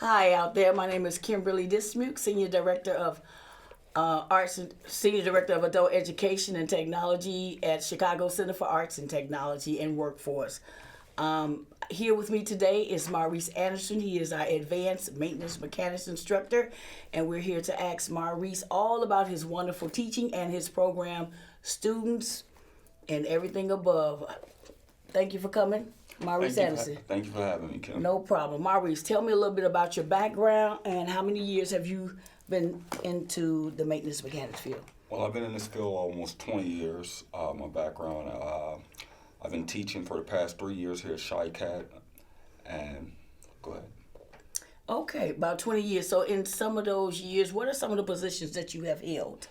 Hi out there. My name is Kimberly Dismuke, Senior Director of Senior Director of Adult Education and Technology at Chicago Center for Arts and Technology and Workforce. Here with me today is Maurice Anderson. He is our Advanced Maintenance Mechanics Instructor, and we're here to ask Maurice all about his wonderful teaching and his program, Students and Everything Above. Thank you for coming, Maurice Anderson. Thank you for having me, Kim. No problem. Maurice, tell me a little bit about your background and how many years have you been into the maintenance mechanics field? Well, I've been in this field almost 20 years. My background, I've been teaching for the past 3 years here at Chicat. And go ahead. Okay, about 20 years. So in some of those years, what are some of the positions that you have held?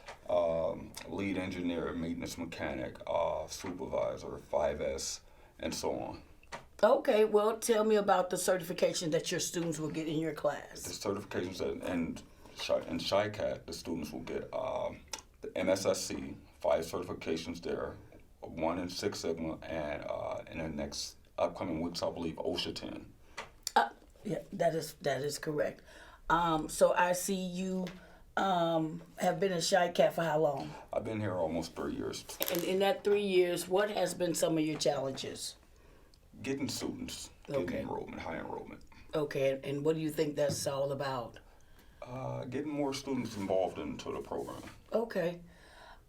Lead engineer, maintenance mechanic, supervisor, 5S, and so on. Okay, well, tell me about the certification that your students will get in your class. The certifications in Chicat, the students will get the MSSC, 5 certifications there, 1 in Six Sigma, and in the next upcoming weeks, I believe, OSHA 10. Yeah, that is correct. So I see you have been in Chicat for how long? I've been here almost 3 years. And in that 3 years, what has been some of your challenges? Getting students, Okay. enrollment, high enrollment. Okay, and what do you think that's all about? Getting more students involved into the program. Okay.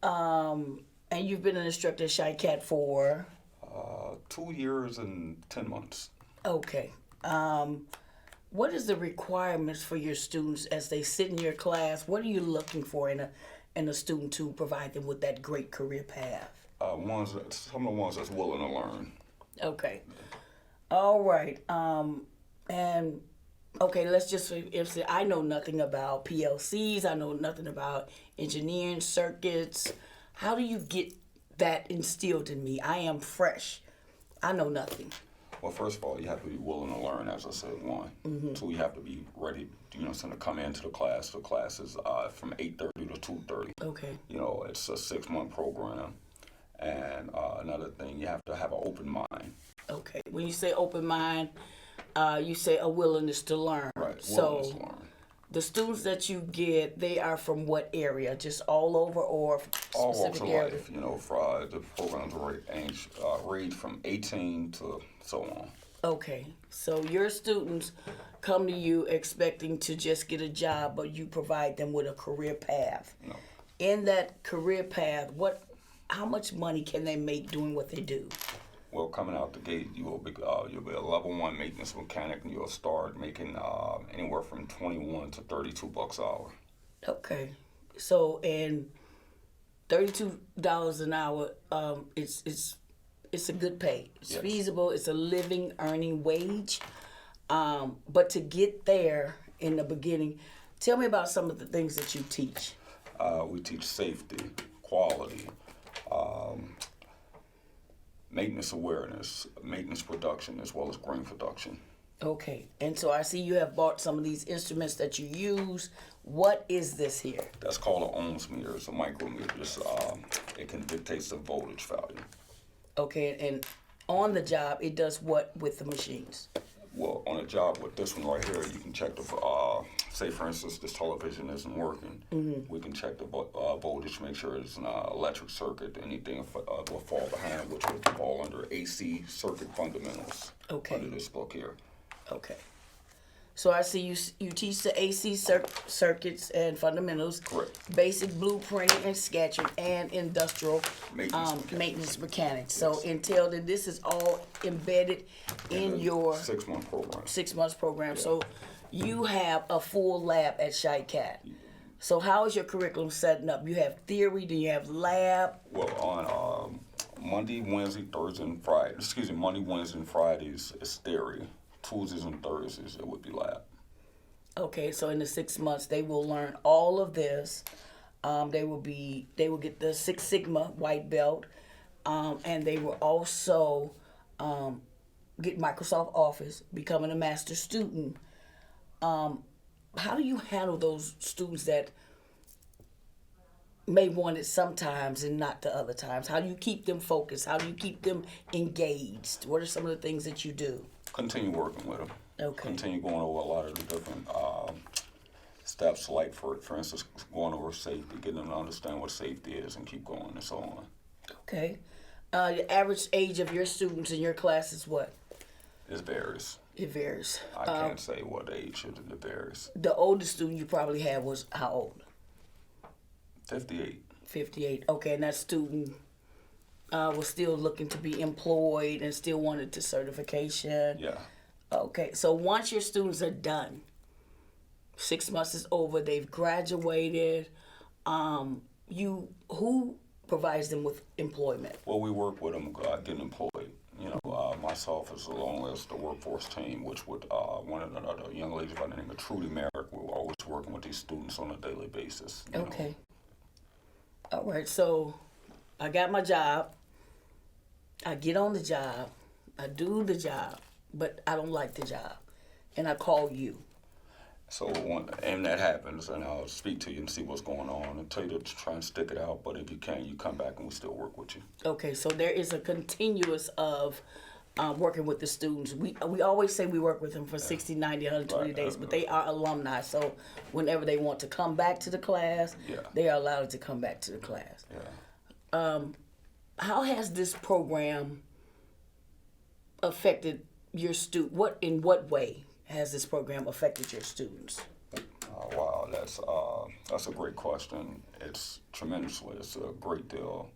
And you've been an instructor at Chicat for? 2 years and 10 months. Okay. What is the requirements for your students as they sit in your class? What are you looking for in a student to provide them with that great career path? Some of the ones that's willing to learn. Okay. All right. And okay, let's just say I know nothing about PLCs. I know nothing about engineering circuits. How do you get that instilled in me? I am fresh. I know nothing. Well, first of all, you have to be willing to learn, as I said, one. Mm-hmm. So you have to be ready, to come into the class. The class is from 8:30 to 2:30. Okay. It's a 6-month program. And another thing, you have to have an open mind. Okay. When you say open mind, you say a willingness to learn. Right, so to learn. The students that you get, they are from what area? Just all over or all walks specific of area? life. The programs range from 18 to so on. Okay. So your students come to you expecting to just get a job, but you provide them with a career path. No. In that career path, how much money can they make doing what they do? Well, coming out the gate, you'll be a level 1 maintenance mechanic, and you'll start making anywhere from $21 to $32 an hour. Okay, so and $32 an hour, it's a good pay. It's Yes. feasible. It's a living, earning wage. But to get there in the beginning, tell me about some of the things that you teach. We teach safety, quality, maintenance awareness, maintenance production, as well as grain production. Okay, and so I see you have bought some of these instruments that you use. What is this here? That's called an ohms meter. It's a micrometer. It can dictate the voltage value. Okay, and on the job, it does what with the machines? Well, on a job with this one right here, you can check the, say for instance, this television isn't working. Mm-hmm. We can check the voltage, make sure it's an electric circuit. Anything will fall behind, which would fall under AC circuit fundamentals. Okay. Under this book here. Okay. So I see you teach the AC circuits and fundamentals. Correct. Basic blueprinting and sketching and industrial maintenance mechanics. So entail that this is all embedded in your 6-month program. 6 months program. Yeah. So you have a full lab at Chicat. So how is your curriculum setting up? You have theory, then you have lab. Well, on Monday, Wednesday, and Fridays is theory. Tuesdays and Thursdays it would be lab. Okay, so in the 6 months they will learn all of this. They will get the Six Sigma white belt, and they will also get Microsoft Office, becoming a master student. How do you handle those students that may want it sometimes and not the other times? How do you keep them focused? How do you keep them engaged? What are some of the things that you do? Continue working with them. Okay. continue going over a lot of the different steps, like for instance, going over safety, getting them to understand what safety is and keep going and so on. Okay. The average age of your students in your class is what? It varies. It varies. I can't say what age it varies. The oldest student you probably had was how old? 58. 58. Okay, and that student was still looking to be employed and still wanted the certification. Yeah. Okay, so once your students are done, 6 months is over, they've graduated, who provides them with employment? Well, we work with them getting employed. You know, myself as long as the workforce team, which would one of the young ladies by the name of Trudy Merrick, we're always working with these students on a daily basis. You Okay. know. All right, so I got my job. I get on the job. I do the job, but I don't like the job. And I call you. So and that happens, and I'll speak to you and see what's going on and tell you to try and stick it out. But if you can, you come back and we still work with you. Okay, so there is a continuous of working with the students. We always say we work with them for 60, 90, 120 Right, days, but they are alumni. So whenever they want to come back to the class, Yeah. they are allowed to come back to the class. Yeah. How has this program affected your in what way has this program affected your students? Wow, that's a great question. It's tremendously. It's a great deal,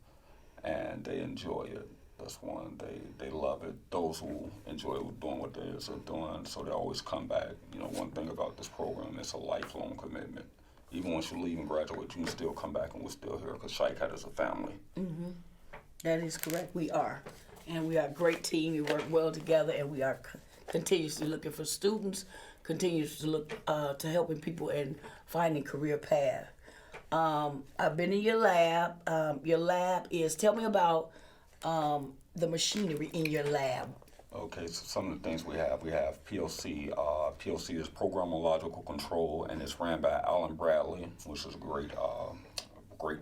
and they enjoy it. That's one. They love it. Those who enjoy doing what they are doing, so they always come back. You know, one thing about this program, it's a lifelong commitment. Even once you leave and graduate, you can still come back and we're still here because Chicat is a family. Mm-hmm. That is correct. We are. And we are a great team. We work well together, and we are continuously looking for students, continuously to look to helping people in finding career path. I've been in your lab. Your lab is, tell me about the machinery in your lab. Okay, so some of the things we have PLC. PLC is Programmable Logical Control, and it's ran by Alan Bradley, which is a great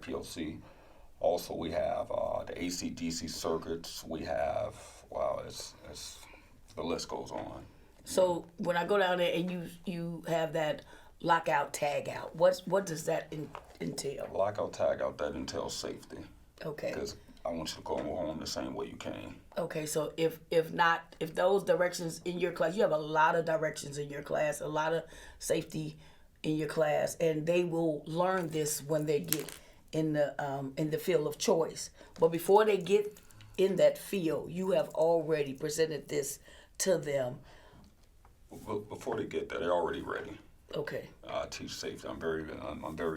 PLC. Also, we have the AC/DC circuits. We have, it's the list goes on. So when I go down there and you have that lockout, tag out, what does that entail? Lockout, tag out, that entails safety. Okay. Because I want you to go home the same way you came. Okay, so if those directions in your class, you have a lot of directions in your class, a lot of safety in your class, and they will learn this when they get in the field of choice. But before they get in that field, you have already presented this to them. Before they get there, they're already ready. Okay. I teach safety. I'm very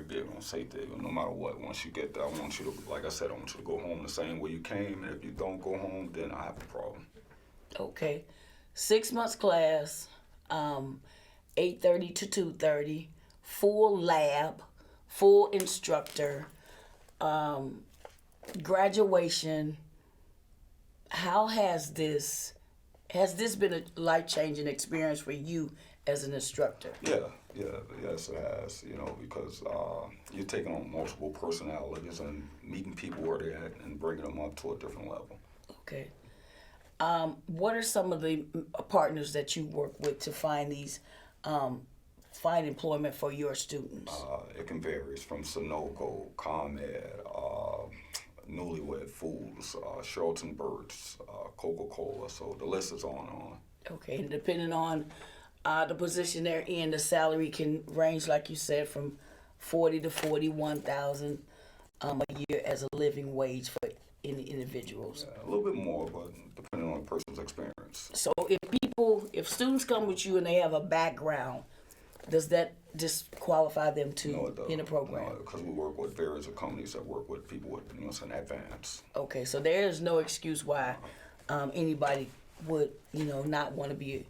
big on safety. No matter what, once you get there, I want you to, like I said, I want you to go home the same way you came. And if you don't go home, then I have a problem. Okay. 6 months class, 8:30 to 2:30, full lab, full instructor, graduation. How has this been a life-changing experience for you as an instructor? Yes, it has. You know, because you're taking on multiple personalities and meeting people where they're at and bringing them up to a different level. Okay. What are some of the partners that you work with to find these, find employment for your students? It can vary from Sunoco, ComEd, Newlywed Foods, Shelton Birds, Coca-Cola. So the list is on and on. Okay, and depending on the position they're in, the salary can range, like you said, from $40,000 to $41,000 a year as a living wage for any individuals. Yeah, a little bit more, but depending on the person's experience. So if students come with you and they have a background, does that disqualify them to in a program? No, because we work with various companies that work with people with, an advance. Okay, so there is no excuse why anybody would, not want to be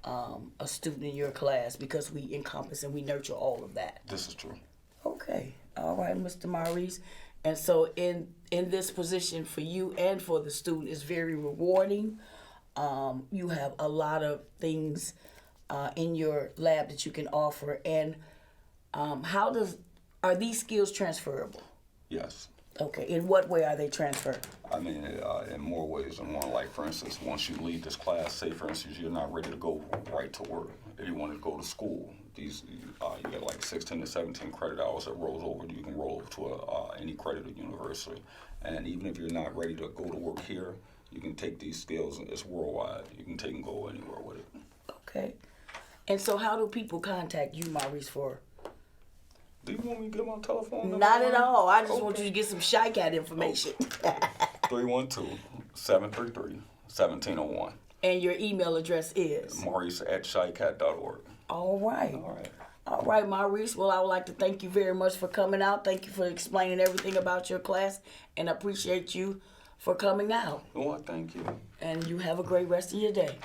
a student in your class, because we encompass and we nurture all of that. This is true. Okay, all right, Mr. Maurice. And so in this position for you and for the student is very rewarding. You have a lot of things in your lab that you can offer. And are these skills transferable? Yes. Okay. In what way are they transferred? I mean, in more ways than one. Like, for instance, once you leave this class, say, for instance, you're not ready to go right to work. If you want to go to school, you get like 16 to 17 credit hours that rolls over. You can roll over to any accredited university. And even if you're not ready to go to work here, you can take these skills, and it's worldwide. You can take and go anywhere with it. Okay. And so how do people contact you, Maurice, for? Do you want me to get my telephone number? Not at all. I just want you to get some Chicat information. 312-733-1701. And your email address is? Maurice@chicat.org. All right. All right. All right, Maurice. Well, I would like to thank you very much for coming out. Thank you for explaining everything about your class, and I appreciate you for coming out. Well, thank you. And you have a great rest of your day.